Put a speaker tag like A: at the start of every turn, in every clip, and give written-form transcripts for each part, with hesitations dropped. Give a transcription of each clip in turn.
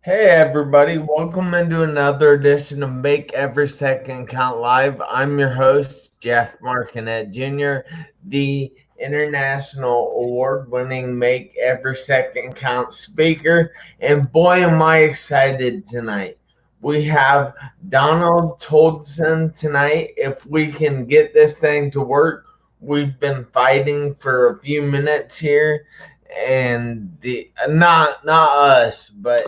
A: Hey everybody, welcome into another edition of Make Every Second Count Live. I'm your host, Jeff Marconette Jr., the international award-winning Make Every Second Count speaker. And boy, am I excited tonight. We have Donald Toldson tonight. If we can get this thing to work, we've been fighting for a few minutes here, and the not us, but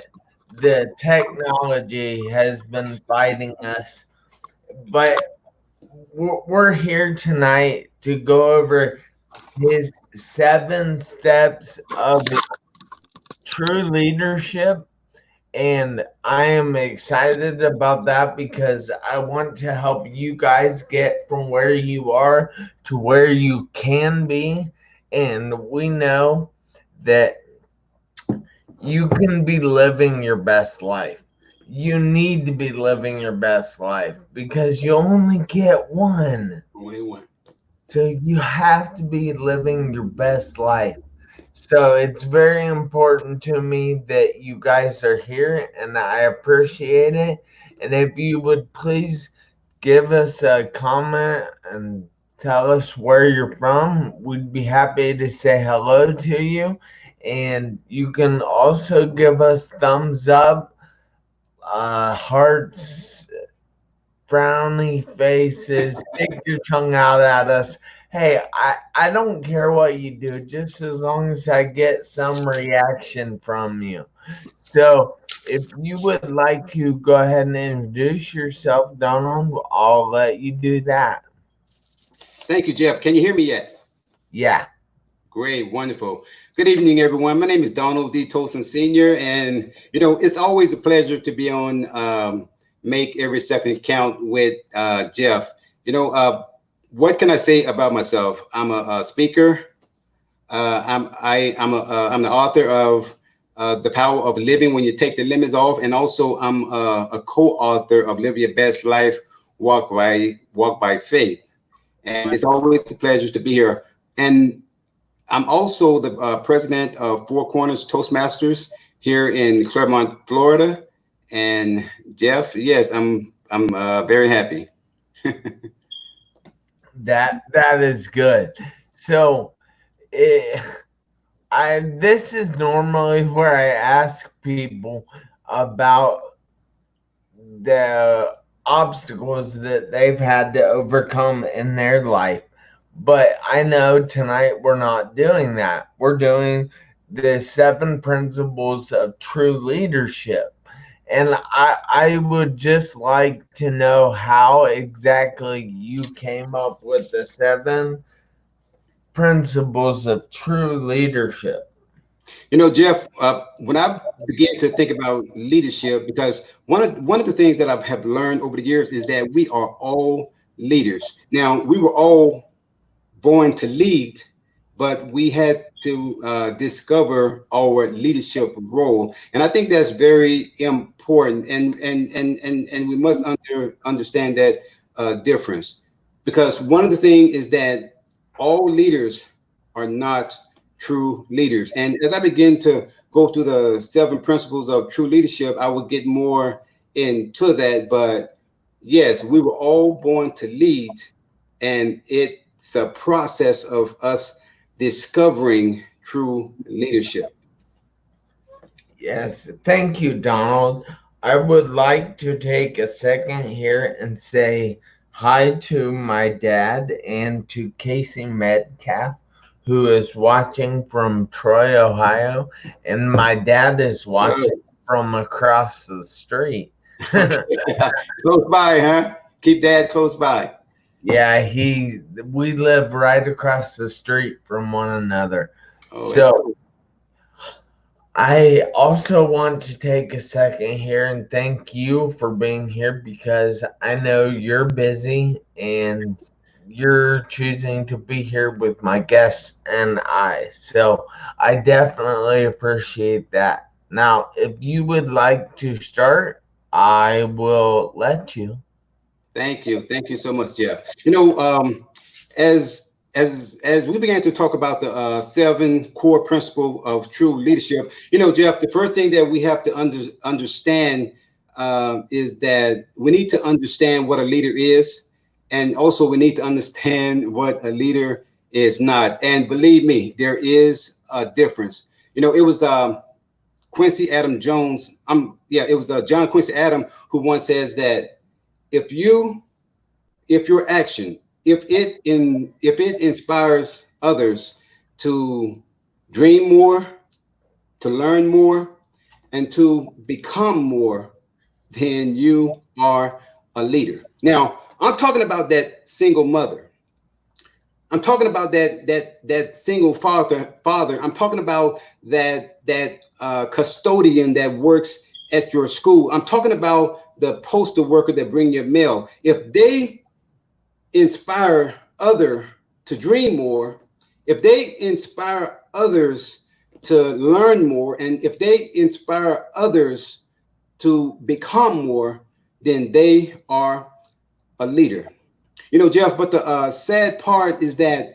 A: the technology has been fighting us, but we're here tonight to go over his 7 steps of true leadership. And I am excited about that because I want to help you guys get from where you are to where you can be. And we know that you can be living your best life. You need to be living your best life because you only get one.
B: Only one.
A: So you have to be living your best life. So it's very important to me that you guys are here and I appreciate it. And if you would please give us a comment and tell us where you're from, we'd be happy to say hello to you. And you can also give us thumbs up, hearts, frowny faces, stick your tongue out at us. Hey, I don't care what you do, just as long as I get some reaction from you. So, if you would like to go ahead and introduce yourself, Donald, I'll let you do that.
B: Thank you, Jeff. Can you hear me yet?
A: Yeah.
B: Great, wonderful. Good evening, everyone. My name is Donald D. Toldson Sr., and it's always a pleasure to be on Make Every Second Count with Jeff. What can I say about myself? I'm a speaker. I'm the author of The Power of Living When You Take the Limits Off, and also I'm a co-author of Live Your Best Life, Walk by Faith. And it's always a pleasure to be here. And I'm also the president of Four Corners Toastmasters here in Claremont, Florida. And Jeff, yes, I'm very happy.
A: That is good. So, eh, I this is normally where I ask people about the obstacles that they've had to overcome in their life. But I know tonight we're not doing that. We're doing the 7 principles of true leadership. And I would just like to know how exactly you came up with the 7 principles of true leadership.
B: Jeff, when I began to think about leadership, because one of the things that I've have learned over the years is that we are all leaders. Now, we were all born to lead, but we had to discover our leadership role, and I think that's very important. And we must understand that difference, because one of the things is that all leaders are not true leaders. And as I begin to go through the 7 principles of true leadership, I will get more into that. But yes, we were all born to lead, and it's a process of us discovering true leadership.
A: Yes, thank you, Donald. I would like to take a second here and say hi to my dad and to Casey Metcalf, who is watching from Troy, Ohio, and my dad is
B: Good.
A: watching from across the street.
B: Okay. Close by, huh? Keep that close by.
A: Yeah, we live right across the street from one another.
B: Oh, that's
A: So
B: cool.
A: I also want to take a second here and thank you for being here because I know you're busy and you're choosing to be here with my guests and I. So I definitely appreciate that. Now, if you would like to start, I will let you.
B: Thank you so much, Jeff. As as we began to talk about the seven core principle of true leadership, Jeff, the first thing that we have to understand is that we need to understand what a leader is, and also we need to understand what a leader is not. And believe me, there is a difference. It was Quincy Adam Jones. It was John Quincy Adam who once says that if you if your action, if it inspires others to dream more, to learn more, and to become more, then you are a leader. Now, I'm talking about that single mother. I'm talking about that single father. I'm talking about that custodian that works at your school. I'm talking about the postal worker that bring your mail. If they inspire other to dream more, if they inspire others to learn more, and if they inspire others to become more, then they are a leader. Jeff, but the sad part is that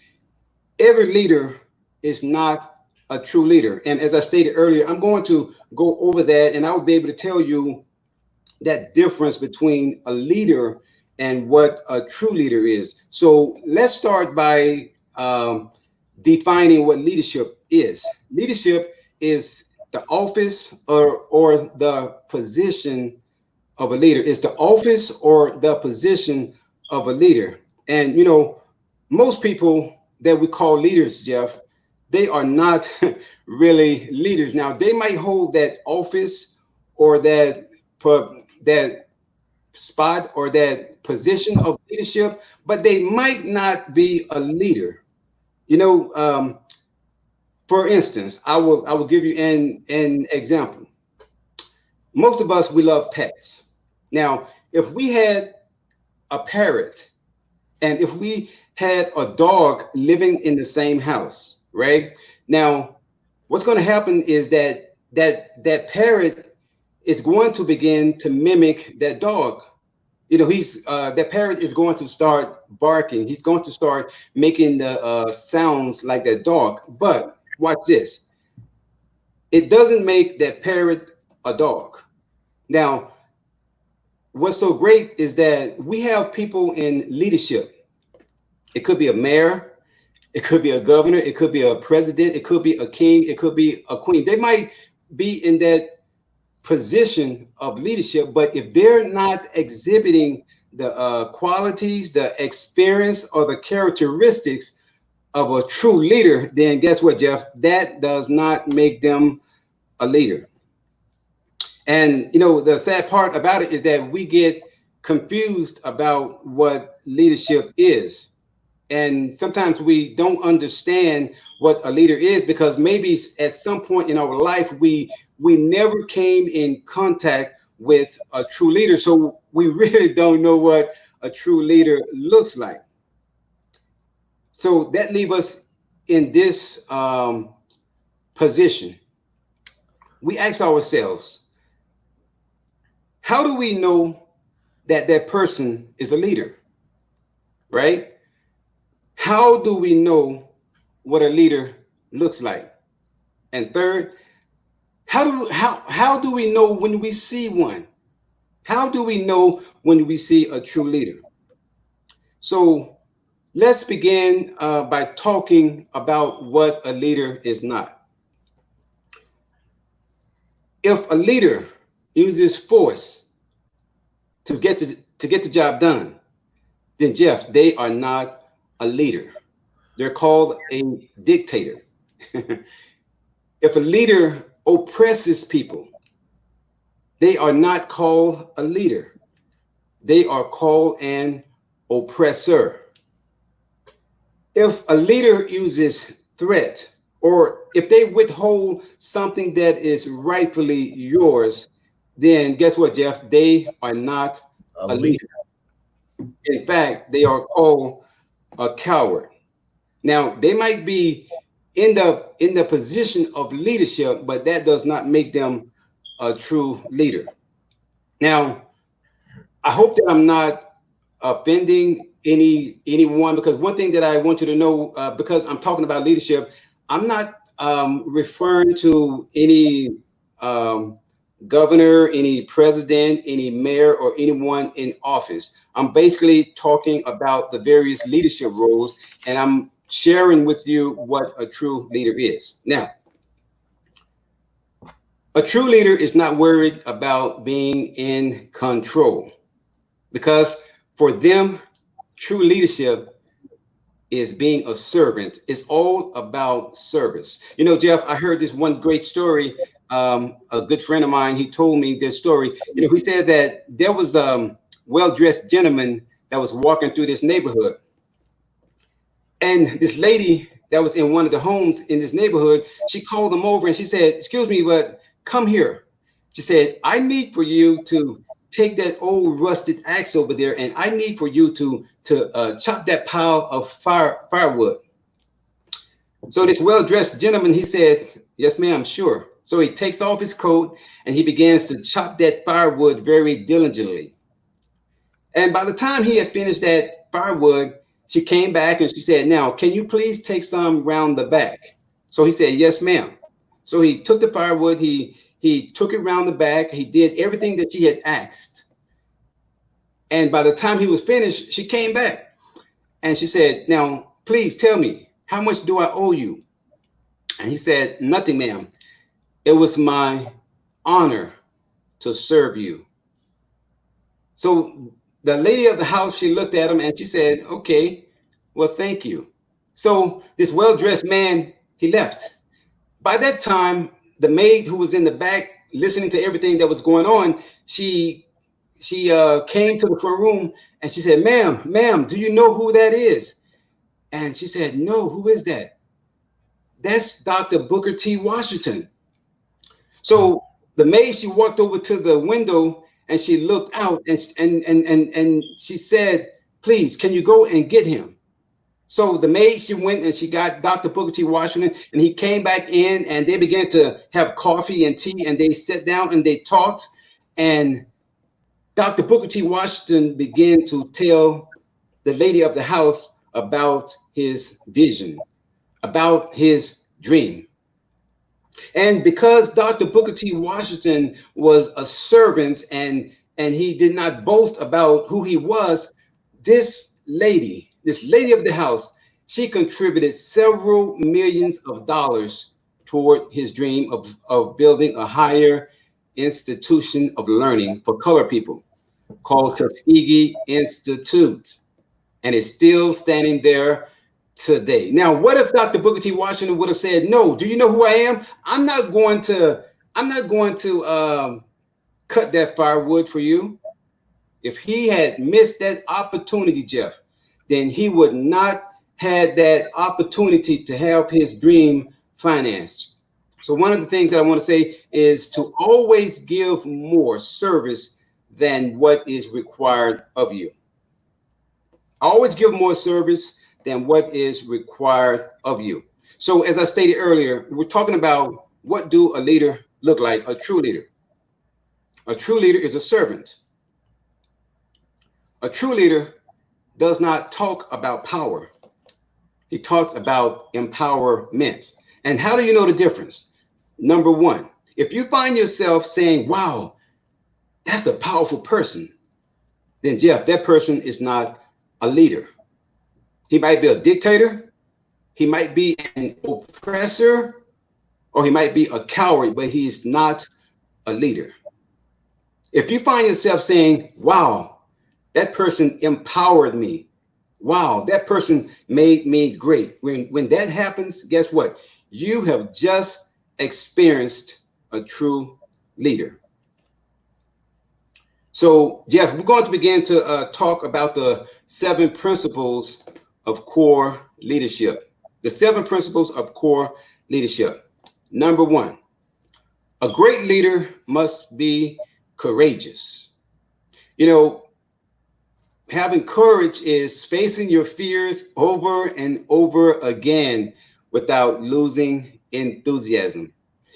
B: every leader is not a true leader. And as I stated earlier, I'm going to go over that, and I will be able to tell you that difference between a leader and what a true leader is. So let's start by defining what leadership is. Leadership is the office or the position of a leader. It's the office or the position of a leader. And most people that we call leaders, Jeff, they are not really leaders. Now they might hold that office or that spot or that position of leadership, but they might not be a leader. You know, for instance, I will give you an example. Most of us, we love pets. Now, if we had a parrot and if we had a dog living in the same house, right? Now, what's going to happen is that parrot is going to begin to mimic that dog. He's that parrot is going to start barking. He's going to start making the sounds like that dog. But watch this. It doesn't make that parrot a dog. Now, what's so great is that we have people in leadership. It could be a mayor, it could be a governor, it could be a president, it could be a king, it could be a queen. They might be in that position of leadership, but if they're not exhibiting the qualities, the experience, or the characteristics of a true leader, then guess what, Jeff? That does not make them a leader. And the sad part about it is that we get confused about what leadership is. And sometimes we don't understand what a leader is because maybe at some point in our life we never came in contact with a true leader. So we really don't know what a true leader looks like. So that leaves us in this position. We ask ourselves, how do we know that that person is a leader, right? How do we know what a leader looks like? And third, how do we know when we see one? How do we know when we see a true leader? So let's begin by talking about what a leader is not. If a leader uses force to get the job done, then Jeff, they are not a leader. They're called a dictator. If a leader oppresses people, they are not called a leader. They are called an oppressor. If a leader uses threat, or if they withhold something that is rightfully yours, then guess what, Jeff? They are not a leader. In fact, they are called a coward. Now, they might be in the position of leadership, but that does not make them a true leader. Now, I hope that I'm not offending anyone, because one thing that I want you to know, because I'm talking about leadership, I'm not referring to any um, governor, any president, any mayor, or anyone in office. I'm basically talking about the various leadership roles, and I'm sharing with you what a true leader is. Now, a true leader is not worried about being in control, because for them, true leadership is being a servant. It's all about service. You know, Jeff, I heard this one great story. A good friend of mine, he told me this story. You know, he said that there was a well-dressed gentleman that was walking through this neighborhood, and this lady that was in one of the homes in this neighborhood, she called him over and she said, "Excuse me, but come here." She said, "I need for you to take that old rusted axe over there, and I need for you to chop that pile of firewood." So this well-dressed gentleman, he said, "Yes, ma'am, sure." So he takes off his coat and he begins to chop that firewood very diligently. And by the time he had finished that firewood, she came back and she said, "Now, can you please take some round the back?" So he said, "Yes, ma'am." So he took the firewood, he took it round the back, he did everything that she had asked. And by the time he was finished, she came back and she said, "Now, please tell me, how much do I owe you?" And he said, "Nothing, ma'am. It was my honor to serve you." So the lady of the house, she looked at him and she said, "Okay, well, thank you." So this well-dressed man, he left. By that time, the maid who was in the back listening to everything that was going on, she came to the front room and she said, ma'am, do you know who that is?" And she said, "No, who is that?" "That's Dr. Booker T. Washington." So the maid, she walked over to the window and she looked out and she said, "Please, can you go and get him?" So the maid, she went and she got Dr. Booker T. Washington, and he came back in and they began to have coffee and tea and they sat down and they talked. And Dr. Booker T. Washington began to tell the lady of the house about his vision, about his dream. And because Dr. Booker T. Washington was a servant and he did not boast about who he was, this lady of the house, she contributed several millions of dollars toward his dream of building a higher institution of learning for colored people called Tuskegee Institute. And it's still standing there today. Now, what if Dr. Booker T. Washington would have said, "No, do you know who I am? I'm not going to cut that firewood for you." If he had missed that opportunity, Jeff, then he would not had that opportunity to have his dream financed. So one of the things that I want to say is to always give more service than what is required of you. Always give more service than what is required of you. So as I stated earlier, we're talking about what do a leader look like, a true leader. A true leader is a servant. A true leader does not talk about power. He talks about empowerment. And how do you know the difference? Number one, if you find yourself saying, "Wow, that's a powerful person," then Jeff, that person is not a leader. He might be a dictator, he might be an oppressor, or he might be a coward, but he's not a leader. If you find yourself saying, "Wow, that person empowered me. Wow, that person made me great." When that happens, guess what? You have just experienced a true leader. So, Jeff, we're going to begin to talk about the 7 principles of core leadership. The 7 principles of core leadership. Number 1, a great leader must be courageous. You know, having courage is facing your fears over and over again without losing enthusiasm.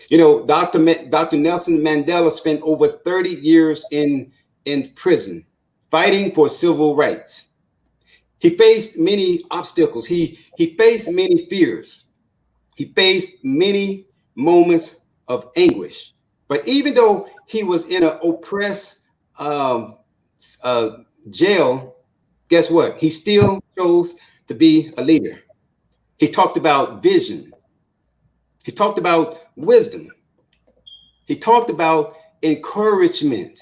B: You know, Dr. Nelson Mandela spent over 30 years in prison fighting for civil rights. He faced many obstacles. He faced many fears. He faced many moments of anguish. But even though he was in an oppressed um, uh, jail, guess what? He still chose to be a leader. He talked about vision. He talked about wisdom. He talked about encouragement.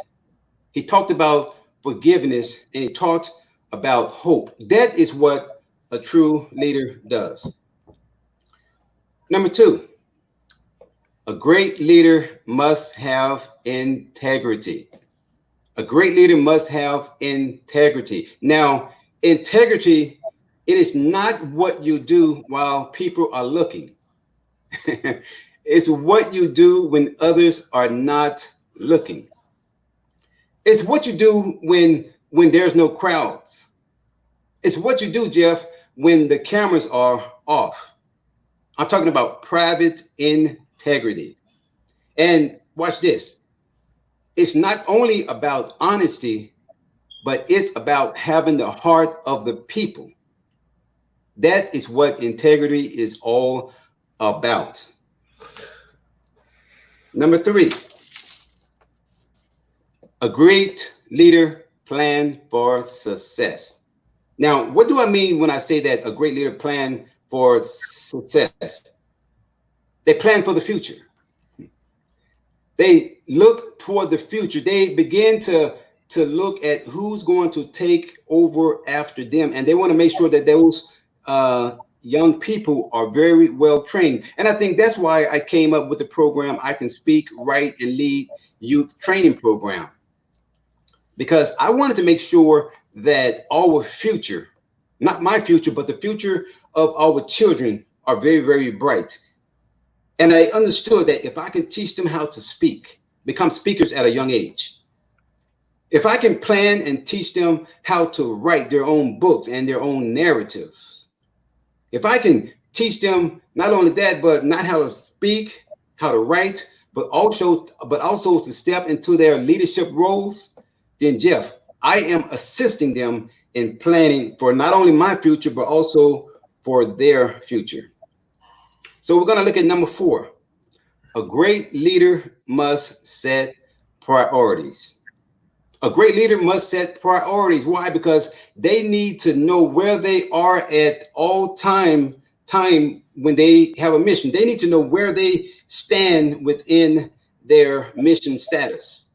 B: He talked about forgiveness, and he talked about hope. That is what a true leader does. Number two, a great leader must have integrity. A great leader must have integrity. Now, integrity, it is not what you do while people are looking. It's what you do when others are not looking. It's what you do when there's no crowds. It's what you do, Jeff, when the cameras are off. I'm talking about private integrity. And watch this. It's not only about honesty, but it's about having the heart of the people. That is what integrity is all about. Number three, a great leader plan for success. Now, what do I mean when I say that a great leader plan for success? They plan for the future. They look toward the future. They begin to look at who's going to take over after them, and they want to make sure that those young people are very well trained. And I think that's why I came up with the program I Can Speak, Write, and Lead Youth Training Program, because I wanted to make sure that our future, not my future, but the future of our children are very, very bright. And I understood that if I can teach them how to speak, become speakers at a young age, if I can plan and teach them how to write their own books and their own narratives, if I can teach them not only that, but not how to speak, how to write, but also to step into their leadership roles, then Jeff, I am assisting them in planning for not only my future, but also for their future. So we're going to look at number four. A great leader must set priorities. A great leader must set priorities. Why? Because they need to know where they are at all time when they have a mission. They need to know where they stand within their mission status.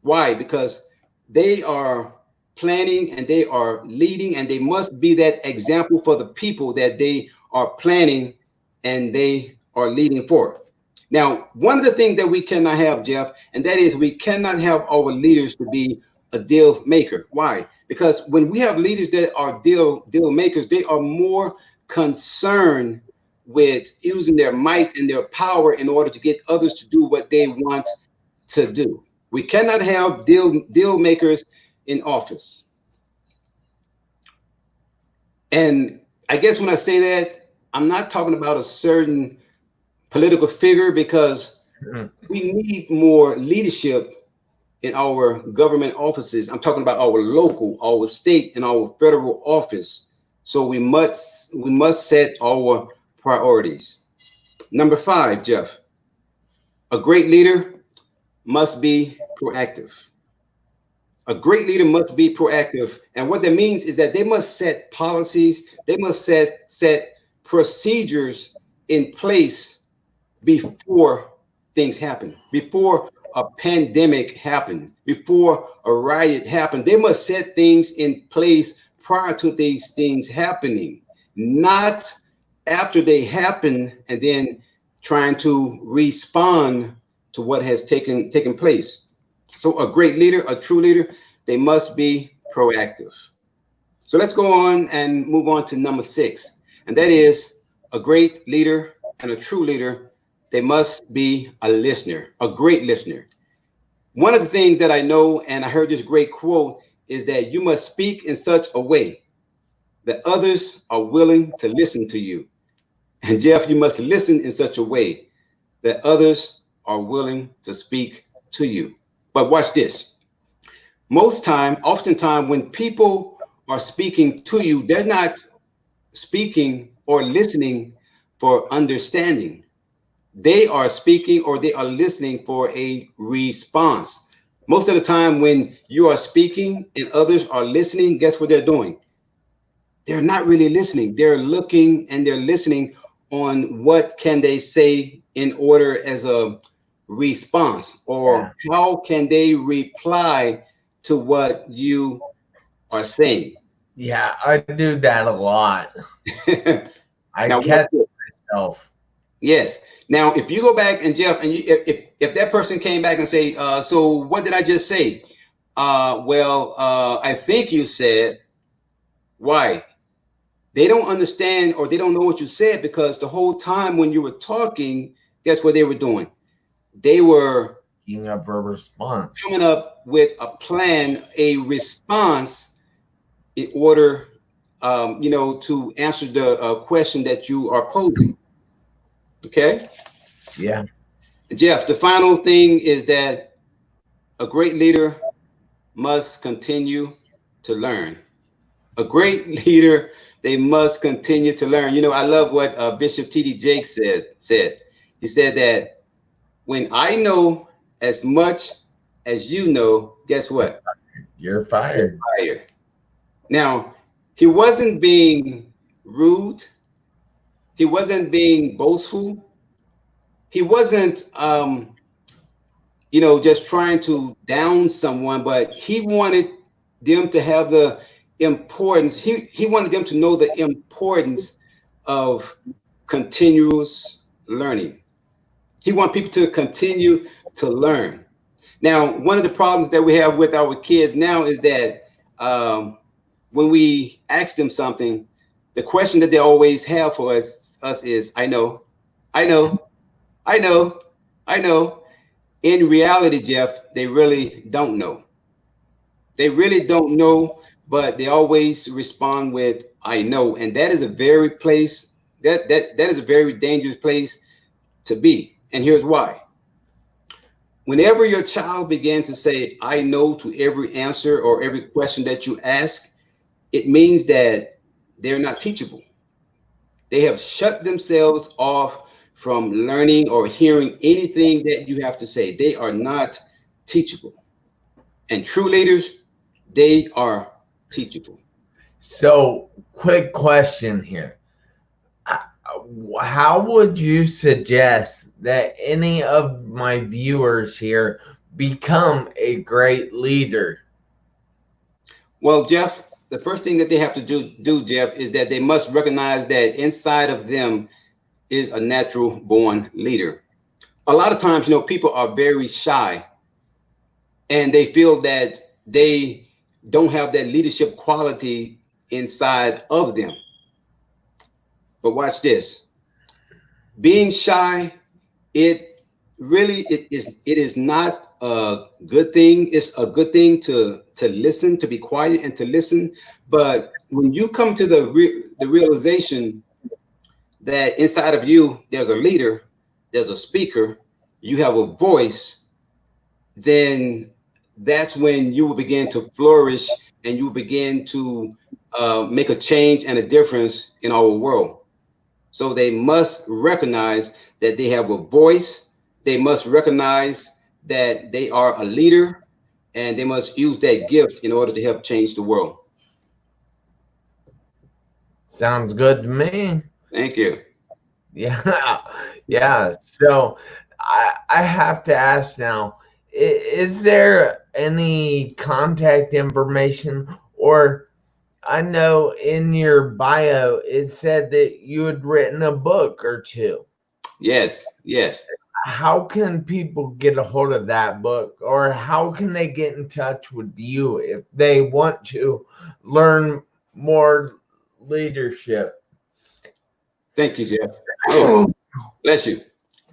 B: Why? Because they are planning and they are leading, and they must be that example for the people that they are planning and they are leading for. Now, one of the things that we cannot have, Jeff, and that is we cannot have our leaders to be a deal maker. Why? Because when we have leaders that are deal makers, they are more concerned with using their might and their power in order to get others to do what they want to do. We cannot have deal makers in office. And I guess when I say that, I'm not talking about a certain political figure, because we need more leadership in our government offices. I'm talking about our local, our state, and our federal office. So we must set our priorities. Number five, Jeff, a great leader must be proactive. A great leader must be proactive. And what that means is that they must set policies, they must set procedures in place before things happen, before a pandemic happened, before a riot happened. They must set things in place prior to these things happening, not after they happen and then trying to respond to what has taken place. So a great leader, a true leader, they must be proactive. So let's go on and move on to number six. And that is, a great leader and a true leader, they must be a listener, a great listener. One of the things that I know, and I heard this great quote, is that you must speak in such a way that others are willing to listen to you. And Jeff, you must listen in such a way that others are willing to speak to you. But watch this. Oftentimes when people are speaking to you, they're not speaking or listening for understanding. They are speaking or they are listening for a response. Most of the time, when you are speaking and others are listening, guess what they're doing? They're not really listening. They're looking and they're listening on what can they say in order as a response,
A: Yeah.
B: or how can they reply to what you are saying.
A: Yeah, I do that a lot. I
B: Now, watch
A: catch
B: this.
A: myself.
B: Yes. Now, if you go back and Jeff, and if that person came back and say, so what did I just say? I think you said, why? They don't understand or they don't know what you said, because the whole time when you were talking, guess what they were doing? They were
A: King of a response.
B: coming up with a plan, a response in order, to answer the question that you are posing. Okay.
A: Yeah.
B: Jeff, the final thing is that a great leader must continue to learn. A great leader, they must continue to learn. I love what Bishop T.D. Jakes said. He said that when I know as much as you know, guess what?
A: You're
B: You're
A: fired.
B: fired. Now, he wasn't being rude. He wasn't being boastful. He wasn't, just trying to down someone, but he wanted them to have the importance. He wanted them to know the importance of continuous learning. He wanted people to continue to learn. Now, one of the problems that we have with our kids now is that when we ask them something, the question that they always have for us is, I know, I know, I know, I know. In reality, Jeff, they really don't know. They really don't know, but they always respond with "I know," and that is a very place that is a very dangerous place to be. And here's why: whenever your child began to say "I know" to every answer or every question that you ask, it means that they're not teachable. They have shut themselves off from learning or hearing anything that you have to say. They are not teachable. And true leaders, they are teachable.
A: So, quick question here. Uh, How would you suggest that any of my viewers here become a great leader?
B: Well, Jeff, the first thing that they have to do, Jeff, is that they must recognize that inside of them is a natural born leader. A lot of times, people are very shy and they feel that they don't have that leadership quality inside of them. But watch this. Being shy, it is not a good thing. It's a good thing to listen, to be quiet and to listen. But when you come to the realization that inside of you there's a leader, there's a speaker, you have a voice, then that's when you will begin to flourish and you will begin to make a change and a difference in our world. So they must recognize that they have a voice. They must recognize that they are a leader, and they must use that gift in order to help change the world.
A: Sounds good to me.
B: Thank you.
A: Yeah. Yeah. So, I have to ask now, is there any contact information, or I know in your bio it said that you had written a book or two.
B: Yes, yes.
A: How can people get a hold of that book, or how can they get in touch with you if they want to learn more leadership?
B: Thank you, Jeff. Oh, bless you.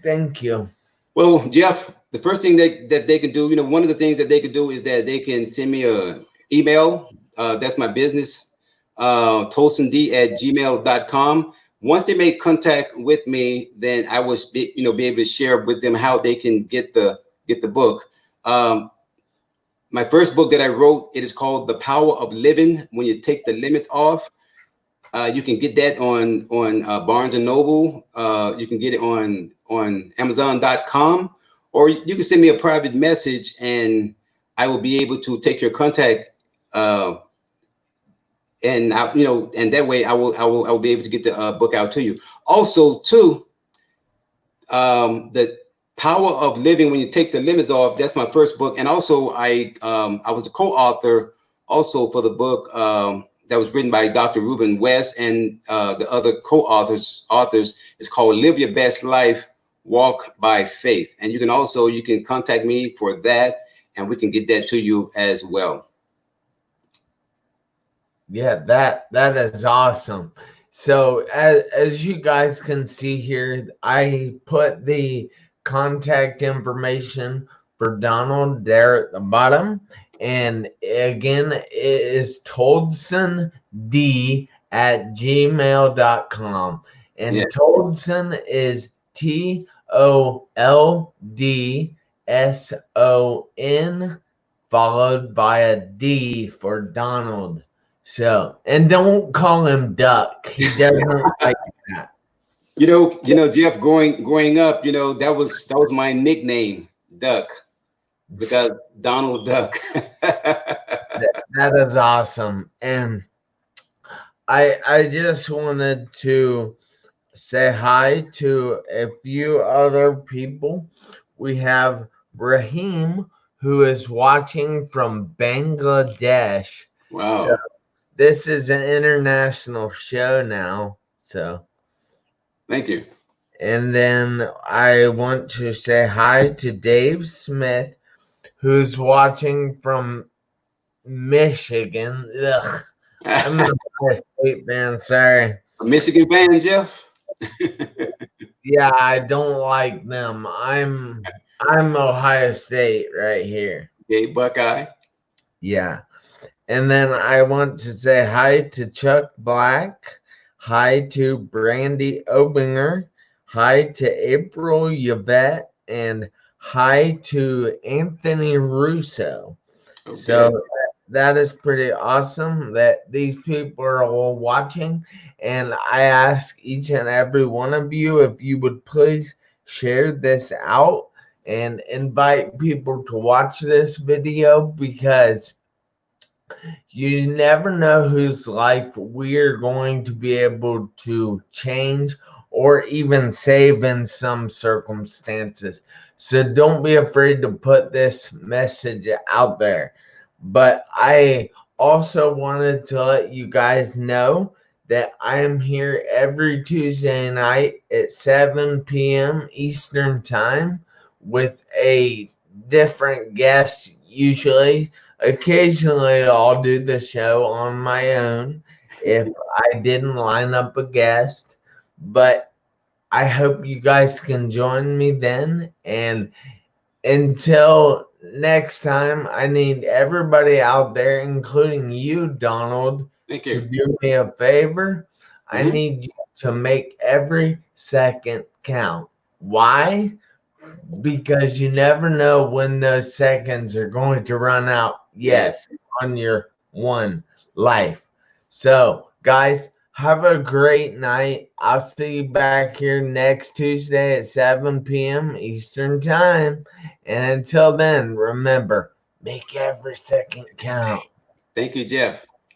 A: Thank you.
B: Well, Jeff, the first thing that they can do, one of the things that they can do is that they can send me a email. That's my business, tolsond@gmail.com. Once they make contact with me, then I will be able to share with them how they can get the book. Um, my first book that I wrote, it is called The Power of Living When You Take the Limits Off. You can get that on Barnes and Noble. You can get it on Amazon.com, or you can send me a private message, and I will be able to take your contact. And and that way I will be able to get the book out to you. Also, too, the Power of Living When You Take the Limits Off. That's my first book, and also I was a co-author also for the book that was written by Dr. Ruben West, and the other authors is called Live Your Best Life, Walk by Faith. And you can contact me for that, and we can get that to you as well.
A: Yeah, that is awesome. So as you guys can see here, I put the contact information for Donald there at the bottom. And again, it is ToldsonD@gmail.com. And
B: Yeah.
A: Toldson is TOLDSON followed by a D for Donald. So, and don't call him Duck. He doesn't like that.
B: Jeff, growing up, that was my nickname, Duck, because Donald Duck.
A: That is awesome. And I just wanted to say hi to a few other people. We have Raheem, who is watching from Bangladesh.
B: Wow.
A: So this is an international show now. So
B: Thank you.
A: and then I want to say hi to Dave Smith, who's watching from Michigan. Ugh, I'm an Ohio State fan. Sorry.
B: A Michigan fan, Jeff?
A: Yeah, I don't like them. I'm Ohio State right here.
B: Okay, Buckeye.
A: Yeah. And then I want to say hi to Chuck Black, hi to Brandy Obinger, hi to April Yvette, and hi to Anthony Russo.
B: Okay.
A: So that is pretty awesome that these people are all watching. And I ask each and every one of you if you would please share this out and invite people to watch this video, because you never know whose life we're going to be able to change or even save in some circumstances. So don't be afraid to put this message out there. But I also wanted to let you guys know that I am here every Tuesday night at 7 p.m. Eastern Time with a different guest usually. Occasionally, I'll do the show on my own if I didn't line up a guest, but I hope you guys can join me then. And until next time, I need everybody out there, including you, Donald,
B: Thank
A: to
B: you.
A: do me a favor. I
B: Mhm.
A: need you to make every second count. Why? Because you never know when those seconds are going to run out. Yes, on your one life. So, guys, have a great night. I'll see you back here next Tuesday at 7 p.m. Eastern Time. And until then, remember, make every second count.
B: Thank you, Jeff.